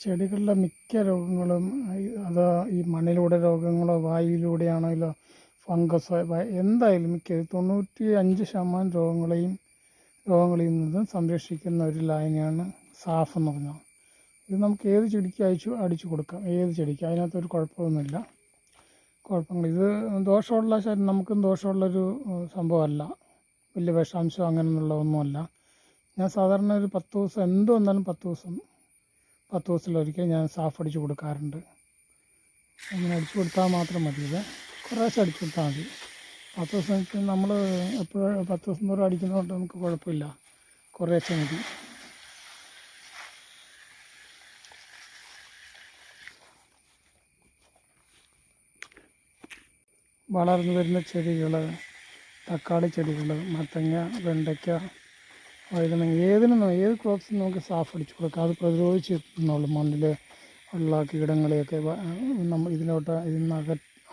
ചെടികളിലെ മിക്ക രോഗങ്ങളും അത് ഈ മണ്ണിലൂടെ രോഗങ്ങളോ വായുവിലൂടെയാണെങ്കിലോ ഫംഗസോ എന്തായാലും മിക്ക 95% രോഗങ്ങളിൽ നിന്നും സംരക്ഷിക്കുന്ന ഒരു ലായനിയാണ് സാഫ് എന്ന് പറഞ്ഞാൽ. ഇത് നമുക്ക് ഏത് ചെടിക്ക് അടിച്ചു കൊടുക്കാം, ഏത് ചെടിക്ക്, അതിനകത്തൊരു കുഴപ്പമൊന്നുമില്ല. ഇത് നമുക്കും ദോഷമുള്ളൊരു സംഭവമല്ല, വലിയ വിഷാംശം അങ്ങനെയുള്ള ഒന്നുമല്ല. ഞാൻ സാധാരണ ഒരു 10 ദിവസം എന്ത് വന്നാലും 10 ദിവസത്തിലൊരിക്കൽ ഞാൻ സാഫ് അടിച്ചു കൊടുക്കാറുണ്ട്. അങ്ങനെ അടിച്ചു കൊടുത്താൽ മാത്രം മതി. ഇത് കുറേശ്ശെ അടിച്ചു കൊടുത്താൽ മതി. 10 ദിവസം നമ്മൾ എപ്പോഴും 10 ദിവസം തോറും അടിക്കുന്നതുകൊണ്ട് നമുക്ക് കുഴപ്പമില്ല, കുറേശ്ശെ മതി. വളർന്നു വരുന്ന ചെടികൾ, തക്കാളി ചെടികൾ, മത്തങ്ങ, വെണ്ടയ്ക്ക, വഴുതനങ്ങ, ഏത് ക്രോപ്സിനും നമുക്ക് സാഫ് അടിച്ചു കൊടുക്കാം. അത് പ്രതിരോധിച്ച് നിന്നോളും. മണ്ണിൽ ഉള്ള കീടങ്ങളെയൊക്കെ ഇതിന്ന്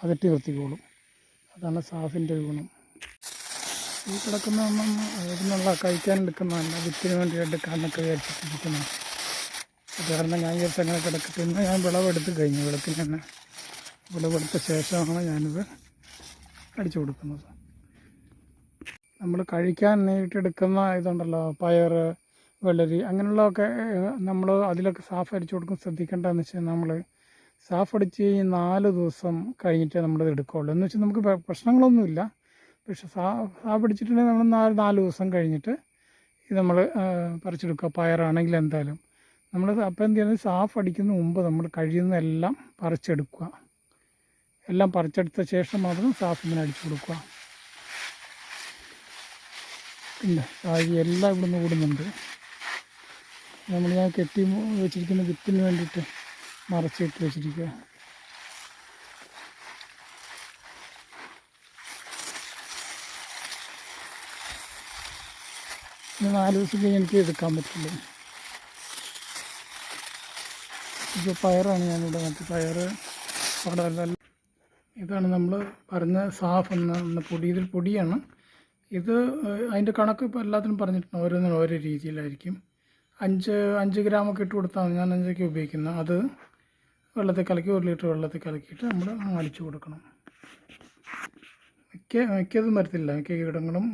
അകറ്റി നിർത്തിക്കോളും. അതാണ് സാഫിൻ്റെ ഗുണം. ഈ കിടക്കുന്നതൊന്നും ഇതിനുള്ള കഴിക്കാൻ എടുക്കുന്നതല്ല, വിത്തിന് വേണ്ടി എടുക്കാനൊക്കെ വിചാരിച്ചിട്ടിരിക്കുന്നത്. അത് കാരണം ഞാൻ വിചാരിച്ച് അങ്ങനെ കിടക്കട്ടെ. ഇന്ന് ഞാൻ വിളവെടുത്ത് കഴിഞ്ഞു. വിളവെടുത്ത ശേഷമാണ് ഞാനിത് അടിച്ചു കൊടുക്കുന്നത്. നമ്മൾ കഴിക്കാൻ നേരിട്ടെടുക്കുന്ന ഇതുണ്ടല്ലോ, പയർ, വെള്ളരി, അങ്ങനെയുള്ളതൊക്കെ നമ്മൾ അതിലൊക്കെ സാഫ് അടിച്ചു കൊടുക്കും. ശ്രദ്ധിക്കേണ്ടതെന്ന് വെച്ചാൽ നമ്മൾ സാഫ് അടിച്ച് 4 ദിവസം കഴിഞ്ഞിട്ടേ നമ്മളിത് എടുക്കുകയുള്ളൂ. എന്ന് വെച്ചാൽ നമുക്ക് പ്രശ്നങ്ങളൊന്നുമില്ല. പക്ഷെ സാഫ് അടിച്ചിട്ടുണ്ടെങ്കിൽ നമ്മൾ 4 ദിവസം കഴിഞ്ഞിട്ട് ഇത് നമ്മൾ പറിച്ചെടുക്കുക. പയറാണെങ്കിൽ എന്തായാലും നമ്മൾ അപ്പം എന്ത് ചെയ്യുന്നത്, സാഫ് അടിക്കുന്നതിന് മുമ്പ് നമ്മൾ കഴിയുന്നതെല്ലാം പറിച്ചെടുക്കുക. എല്ലാം പറിച്ചെടുത്ത ശേഷം മാത്രം സാഫിങ്ങനെ അടിച്ചു കൊടുക്കുക. പിന്നെ എല്ലാം ഇവിടുന്ന് ഓടുന്നുണ്ട്. ഞാൻ കെട്ടി വെച്ചിരിക്കുന്ന വിത്തിന് വേണ്ടിയിട്ട് മറച്ചിട്ട് വെച്ചിരിക്കുക. ഇനി 4 ദിവസം കഴിഞ്ഞ് എനിക്ക് എടുക്കാൻ പറ്റുള്ളൂ. ഇപ്പോൾ പയറാണ് ഞാനിവിടെ പയർ അവിടെ. ഇതാണ് നമ്മൾ പറഞ്ഞ സാഫ് എന്ന പൊടി. ഇതിൽ പൊടിയാണ് ഇത്. അതിൻ്റെ കണക്ക് ഇപ്പോൾ എല്ലാത്തിനും പറഞ്ഞിട്ടുണ്ട്. ഓരോന്നിനും ഓരോ രീതിയിലായിരിക്കും. 5 ഗ്രാമൊക്കെ ഇട്ട് കൊടുത്താൽ ഞാൻ 5 ഉപയോഗിക്കുന്നത്. അത് വെള്ളത്തിൽ കലക്കി 1 ലിറ്റർ വെള്ളത്തിൽ കലക്കിയിട്ട് നമ്മൾ അടിച്ചു കൊടുക്കണം. മിക്കതും വരത്തില്ല, മിക്ക കീടങ്ങളും